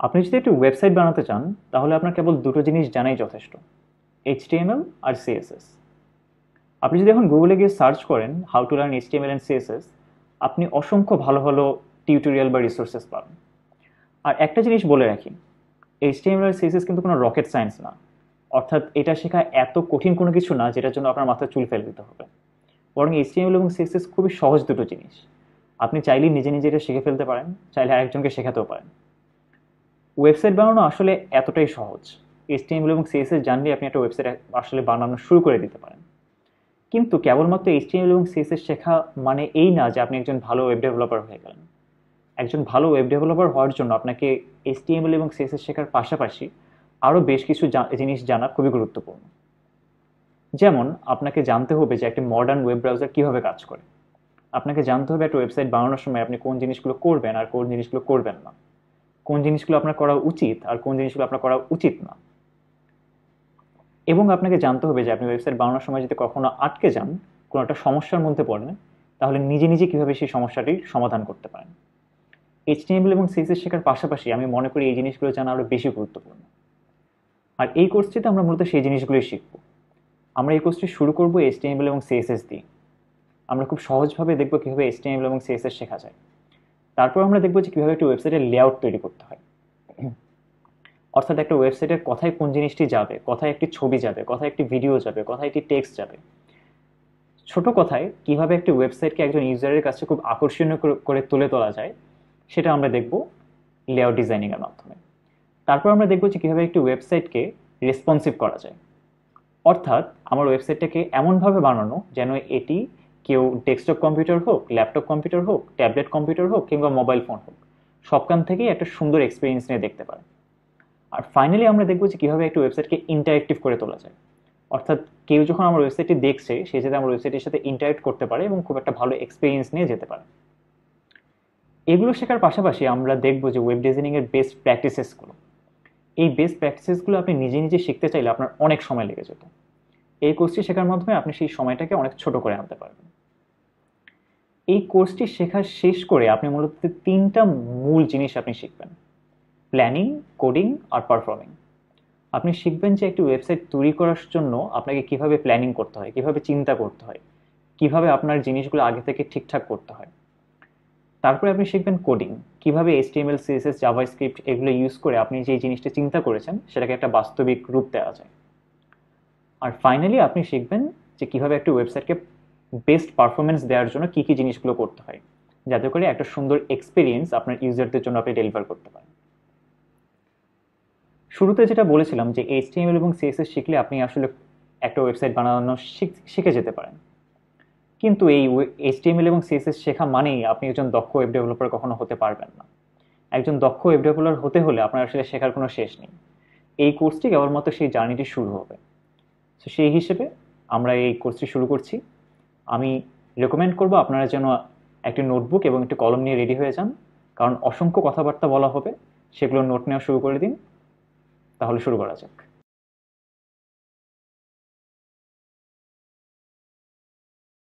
আপনি যদি একটি ওয়েবসাইট বানাতে চান তাহলে আপনার কেবল দুটো জিনিস জানাই যথেষ্ট, এইচটিএমএল আর সিএসএস। আপনি যদি এখন গুগলে গিয়ে সার্চ করেন how to learn HTML and CSS, আপনি অসংখ্য ভালো ভালো টিউটোরিয়াল বা রিসোর্সেস পাবেন। আর একটা জিনিস বলে রাখি, এইচটিএমএল আর সিএসএস কিন্তু কোনো রকেট সায়েন্স না। অর্থাৎ এটা শেখা এত কঠিন কোনো কিছু না যেটার জন্য আপনার মাথায় চুল ফেলে দিতে হবে। বরং এইচটিএমএল এবং সিএসএস খুবই সহজ দুটো জিনিস। আপনি চাইলেই নিজে নিজে এটা শিখে ফেলতে পারেন, চাইলে আরেকজনকে শেখাতেও পারেন। ওয়েবসাইট বানানো আসলে এতটাই সহজ। এইচটিএমএল এবং সিএসএস জানলে আপনি একটা ওয়েবসাইট আসলে বানানো শুরু করে দিতে পারেন। কিন্তু কেবলমাত্র এইচটিএমএল এবং সিএসএস শেখা মানে এই না যে আপনি একজন ভালো ওয়েব ডেভেলপার হয়ে গেলেন। একজন ভালো ওয়েব ডেভেলপার হওয়ার জন্য আপনাকে এইচটিএমএল এবং সিএসএস শেখার পাশাপাশি আরও বেশ কিছু জিনিস জানা খুবই গুরুত্বপূর্ণ। যেমন আপনাকে জানতে হবে যে একটা মডার্ন ওয়েব ব্রাউজার কীভাবে কাজ করে। আপনাকে জানতে হবে একটা ওয়েবসাইট বানানোর সময় আপনি কোন জিনিসগুলো করবেন আর কোন জিনিসগুলো করবেন না, কোন জিনিসগুলো আপনার করা উচিত আর কোন জিনিসগুলো আপনার করা উচিত না। এবং আপনাকে জানতে হবে যে আপনি ওয়েবসাইট বানানোর সময় যদি কখনো আটকে যান, কোনো একটা সমস্যার মধ্যে পড়েন, তাহলে নিজে নিজে কীভাবে সেই সমস্যাটির সমাধান করতে পারেন। এইচটিএমএল এবং সিএসএস শেখার পাশাপাশি আমি মনে করি এই জিনিসগুলো জানা আরও বেশি গুরুত্বপূর্ণ। আর এই কোর্সটিতে আমরা মূলত সেই জিনিসগুলোই শিখব। আমরা এই কোর্সটি শুরু করব এইচটিএমএল এবং সিএসএস দিয়ে। আমরা খুব সহজভাবে দেখব কীভাবে এইচটিএমএল এবং সিএসএস শেখা যায়। তারপর আমরা দেখব যে কীভাবে একটি ওয়েবসাইটের লেআউট তৈরি করতে হয়। অর্থাৎ একটা ওয়েবসাইটের কথায় কোন জিনিসটি যাবে, কথায় একটি ছবি যাবে, কথায় একটি ভিডিও যাবে, কথায় একটি টেক্সট যাবে। ছোট কথায় কিভাবে একটি ওয়েবসাইটকে একজন ইউজারের কাছে খুব আকর্ষণীয় করে তুলে তোলা যায়, সেটা আমরা দেখব লেআউট ডিজাইনিংয়ের মাধ্যমে। তারপর আমরা দেখব যে কীভাবে একটি ওয়েবসাইটকে রেসপন্সিভ করা যায়। অর্থাৎ আমার ওয়েবসাইটটাকে এমনভাবে বানানো যেন এটি কেউ ডেস্কটপ কম্পিউটার হোক, ল্যাপটপ কম্পিউটার হোক, ট্যাবলেট কম্পিউটার হোক কিংবা মোবাইল ফোন হোক, সবখান থেকেই একটা সুন্দর এক্সপিরিয়েন্স নিয়ে দেখতে পারে। আর ফাইনালি আমরা দেখব যে কীভাবে একটা ওয়েবসাইটকে ইন্টারেক্টিভ করে তোলা যায়। অর্থাৎ কেউ যখন আমার ওয়েবসাইটটি দেখছে সে যাতে আমার ওয়েবসাইটের সাথে ইন্টারেক্ট করতে পারে এবং খুব একটা ভালো এক্সপিরিয়েন্স নিয়ে যেতে পারে। এগুলো শেখার পাশাপাশি আমরা দেখব যে ওয়েব ডিজাইনিংয়ের বেস্ট প্র্যাকটিসেসগুলো। এই বেস্ট প্র্যাকটিসেসগুলো আপনি নিজে নিজে শিখতে চাইলে আপনার অনেক সময় লেগে যেত। এই কোর্সটি শেখার মাধ্যমে আপনি সেই সময়টাকে অনেক ছোট করে আনতে পারবেন। এই কোর্সটি শেখা শেষ করে আপনি মূলত তিনটা মূল জিনিস আপনি শিখবেন: প্ল্যানিং, কোডিং আর পারফর্মিং। আপনি শিখবেন যে একটি ওয়েবসাইট তৈরি করার জন্য আপনাকে কিভাবে প্ল্যানিং করতে হয়, কিভাবে চিন্তা করতে হয়, কিভাবে আপনার জিনিসগুলো আগে থেকে ঠিকঠাক করতে হয়। তারপরে আপনি শিখবেন কোডিং, কিভাবে এইচটিএমএল, সিএসএস, জাভাস্ক্রিপ্ট এগুলো ইউজ করে আপনি যে জিনিসটা চিন্তা করেছেন সেটাকে একটা বাস্তবিক রূপ দেওয়া যায়। আর ফাইনালি আপনি শিখবেন যে কিভাবে একটা ওয়েবসাইটকে বেস্ট পারফরমেন্স দেওয়ার জন্য কী কী জিনিসগুলো করতে হয়, যাতে করে একটা সুন্দর এক্সপিরিয়েন্স আপনার ইউজারদের জন্য আপনি ডেলিভার করতে পারেন। শুরুতে যেটা বলেছিলাম যে এইচটিএমএল এবং সিএসএস শিখলে আপনি আসলে একটা ওয়েবসাইট বানানো শিখে যেতে পারেন। কিন্তু এই এইচটিএমএল এবং সিএসএস শেখা মানেই আপনি একজন দক্ষ ওয়েব ডেভেলপার কখনো হতে পারবেন না। একজন দক্ষ ওয়েব ডেভেলপার হতে হলে আপনার আসলে শেখার কোনো শেষ নেই। এই কোর্সটি কেবলমাত্র সেই জার্নিটি শুরু হবে। তো সেই হিসেবে আমরা এই কোর্সটি শুরু করছি। আমি রেকমেন্ড করব আপনারা যেন একটি নোটবুক এবং একটি কলম নিয়ে রেডি হয়ে যান, কারণ অসংখ্য কথাবার্তা বলা হবে, সেগুলো নোট নেওয়া শুরু করে দিন। তাহলে শুরু করা যাক।